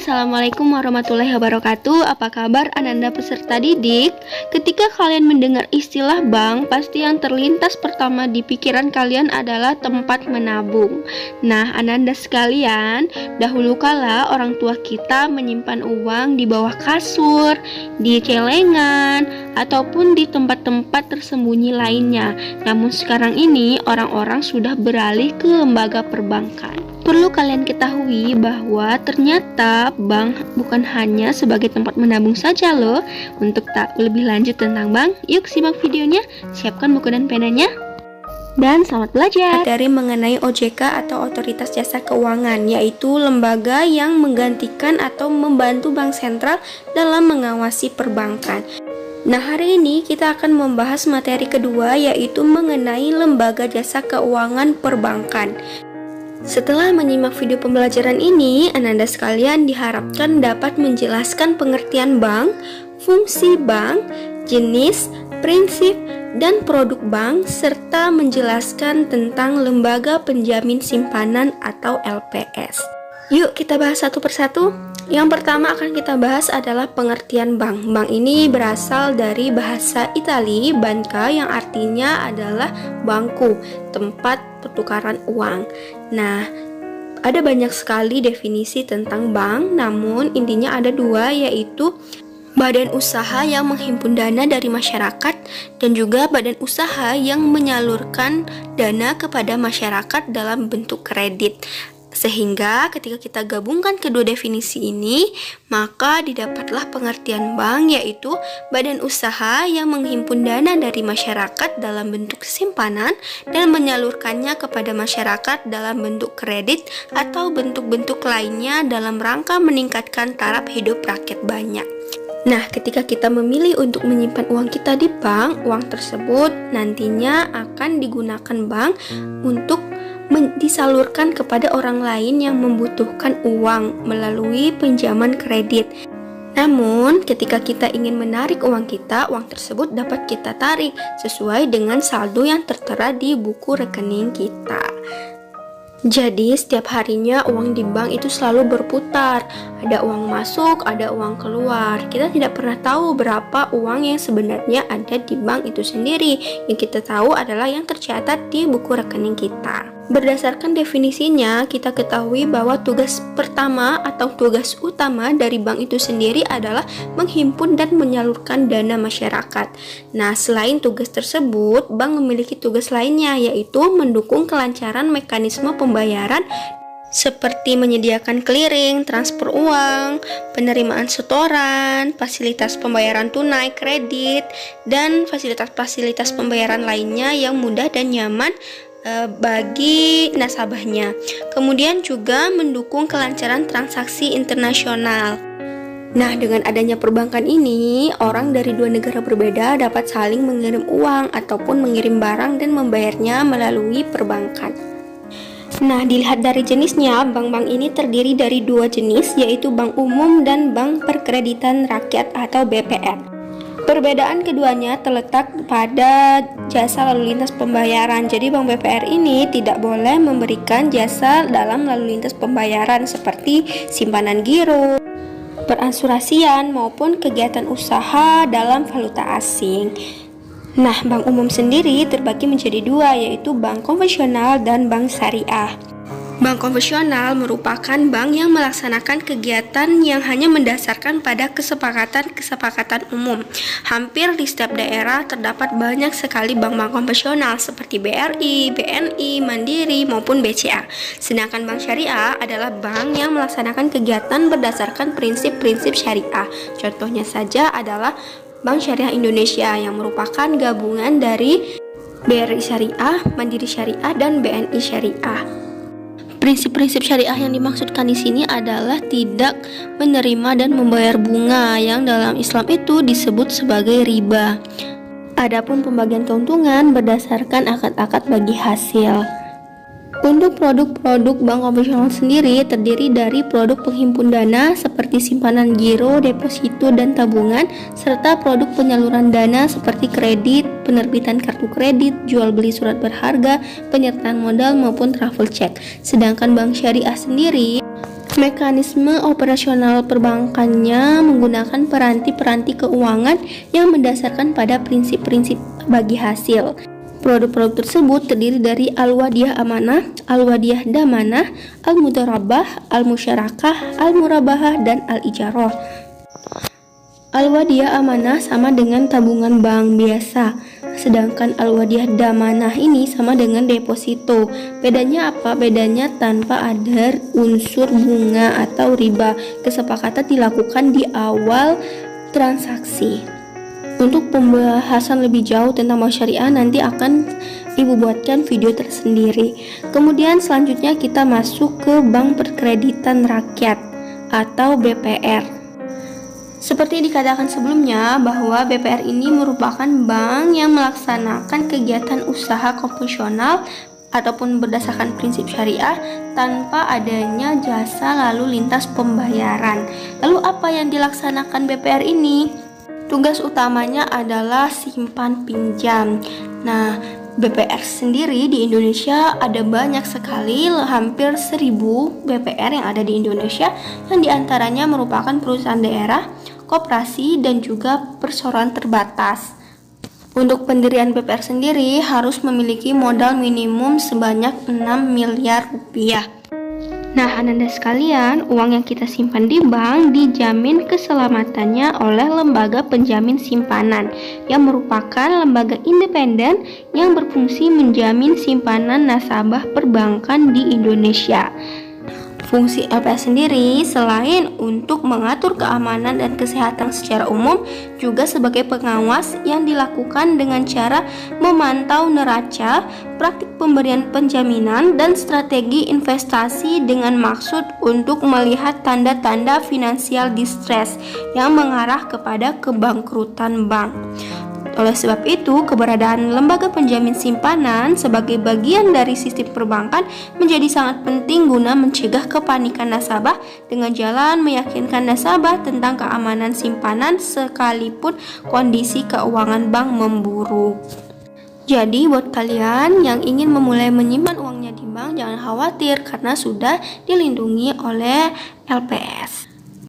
Assalamualaikum warahmatullahi wabarakatuh. Apa kabar Ananda peserta didik? Ketika kalian mendengar istilah bank, pasti yang terlintas pertama di pikiran kalian adalah tempat menabung. Nah, Ananda sekalian, dahulu kala orang tua kita menyimpan uang di bawah kasur, di celengan, ataupun di tempat-tempat tersembunyi lainnya. Namun sekarang ini orang-orang sudah beralih ke lembaga perbankan. Perlu kalian ketahui bahwa ternyata bank bukan hanya sebagai tempat menabung saja loh. Untuk tahu lebih lanjut tentang bank, yuk simak videonya, siapkan buku dan penanya, dan selamat belajar. Materi mengenai OJK atau Otoritas Jasa Keuangan, yaitu lembaga yang menggantikan atau membantu bank sentral dalam mengawasi perbankan. Nah, hari ini kita akan membahas materi kedua, yaitu mengenai lembaga jasa keuangan perbankan. Setelah menyimak video pembelajaran ini, Ananda sekalian diharapkan dapat menjelaskan pengertian bank, fungsi bank, jenis, prinsip, dan produk bank, serta menjelaskan tentang lembaga penjamin simpanan atau LPS. Yuk kita bahas satu persatu. Yang pertama akan kita bahas adalah pengertian bank. Bank ini berasal dari bahasa Itali, banca, yang artinya adalah bangku, tempat pertukaran uang. Nah, ada banyak sekali definisi tentang bank, namun intinya ada dua, yaitu badan usaha yang menghimpun dana dari masyarakat dan juga badan usaha yang menyalurkan dana kepada masyarakat dalam bentuk kredit. Sehingga ketika kita gabungkan kedua definisi ini, maka didapatlah pengertian bank, yaitu badan usaha yang menghimpun dana dari masyarakat dalam bentuk simpanan dan menyalurkannya kepada masyarakat dalam bentuk kredit atau bentuk-bentuk lainnya dalam rangka meningkatkan taraf hidup rakyat banyak. Nah, ketika kita memilih untuk menyimpan uang kita di bank, uang tersebut nantinya akan digunakan bank untuk disalurkan kepada orang lain yang membutuhkan uang melalui pinjaman kredit. Namun, ketika kita ingin menarik uang kita, uang tersebut dapat kita tarik sesuai dengan saldo yang tertera di buku rekening kita. Jadi, setiap harinya uang di bank itu selalu berputar. Ada uang masuk, ada uang keluar. Kita tidak pernah tahu berapa uang yang sebenarnya ada di bank itu sendiri. Yang kita tahu adalah yang tercatat di buku rekening kita. Berdasarkan definisinya, kita ketahui bahwa tugas pertama atau tugas utama dari bank itu sendiri adalah menghimpun dan menyalurkan dana masyarakat. Nah, selain tugas tersebut, bank memiliki tugas lainnya, yaitu mendukung kelancaran mekanisme pembayaran seperti menyediakan clearing, transfer uang, penerimaan setoran, fasilitas pembayaran tunai, kredit, dan fasilitas-fasilitas pembayaran lainnya yang mudah dan nyaman bagi nasabahnya. Kemudian juga mendukung kelancaran transaksi internasional. Nah, dengan adanya perbankan ini, orang dari dua negara berbeda dapat saling mengirim uang ataupun mengirim barang dan membayarnya melalui perbankan. Nah, dilihat dari jenisnya, bank-bank ini terdiri dari dua jenis, yaitu bank umum dan bank perkreditan rakyat atau BPR. Perbedaan keduanya terletak pada jasa lalu lintas pembayaran. Jadi bank BPR ini tidak boleh memberikan jasa dalam lalu lintas pembayaran seperti simpanan giro, peransurasian, maupun kegiatan usaha dalam valuta asing. Nah, bank umum sendiri terbagi menjadi dua, yaitu bank konvensional dan bank syariah. Bank konvensional merupakan bank yang melaksanakan kegiatan yang hanya mendasarkan pada kesepakatan umum. Hampir di setiap daerah terdapat banyak sekali bank-bank konvensional seperti BRI, BNI, Mandiri, maupun BCA. Sedangkan bank syariah adalah bank yang melaksanakan kegiatan berdasarkan prinsip-prinsip syariah. Contohnya saja adalah Bank Syariah Indonesia yang merupakan gabungan dari BRI Syariah, Mandiri Syariah, dan BNI Syariah. Prinsip-prinsip syariah yang dimaksudkan di sini adalah tidak menerima dan membayar bunga yang dalam Islam itu disebut sebagai riba. Adapun pembagian keuntungan berdasarkan akad-akad bagi hasil. Untuk produk-produk bank konvensional sendiri terdiri dari produk penghimpun dana seperti simpanan giro, deposito, dan tabungan, serta produk penyaluran dana seperti kredit, penerbitan kartu kredit, jual beli surat berharga, penyertaan modal maupun travel check. Sedangkan bank syariah sendiri Mekanisme operasional perbankannya menggunakan peranti-peranti keuangan yang mendasarkan pada prinsip-prinsip bagi hasil. Produk-produk tersebut terdiri dari al-wadiyah amanah, al-wadiyah damanah, al-mudharabah, al-musyarakah, al-murabahah, dan al-ijarah. Al-wadiyah amanah sama dengan tabungan bank biasa, sedangkan al-wadiyah damanah ini sama dengan deposito. Bedanya apa? Bedanya tanpa ada unsur bunga atau riba. Kesepakatan dilakukan di awal transaksi. Untuk pembahasan lebih jauh tentang bank syariah nanti akan Ibu buatkan video tersendiri. Kemudian selanjutnya kita masuk ke Bank Perkreditan Rakyat atau BPR. Seperti dikatakan sebelumnya bahwa BPR ini merupakan bank yang melaksanakan kegiatan usaha konvensional ataupun berdasarkan prinsip syariah tanpa adanya jasa lalu lintas pembayaran. Lalu apa yang dilaksanakan BPR ini? Tugas utamanya adalah simpan pinjam. Nah, BPR sendiri di Indonesia ada banyak sekali, hampir 1000 BPR yang ada di Indonesia, yang diantaranya merupakan perusahaan daerah, koperasi, dan juga perseroan terbatas. Untuk pendirian BPR sendiri harus memiliki modal minimum sebanyak 6 miliar rupiah. Nah, Ananda sekalian, uang yang kita simpan di bank dijamin keselamatannya oleh lembaga penjamin simpanan yang merupakan lembaga independen yang berfungsi menjamin simpanan nasabah perbankan di Indonesia. Fungsi LPS sendiri selain untuk mengatur keamanan dan kesehatan secara umum, juga sebagai pengawas yang dilakukan dengan cara memantau neraca, praktik pemberian penjaminan, dan strategi investasi dengan maksud untuk melihat tanda-tanda finansial distress yang mengarah kepada kebangkrutan bank. Oleh sebab itu, keberadaan lembaga penjamin simpanan sebagai bagian dari sistem perbankan menjadi sangat penting guna mencegah kepanikan nasabah dengan jalan meyakinkan nasabah tentang keamanan simpanan sekalipun kondisi keuangan bank memburuk. Jadi buat kalian yang ingin memulai menyimpan uangnya di bank, jangan khawatir karena sudah dilindungi oleh LPS.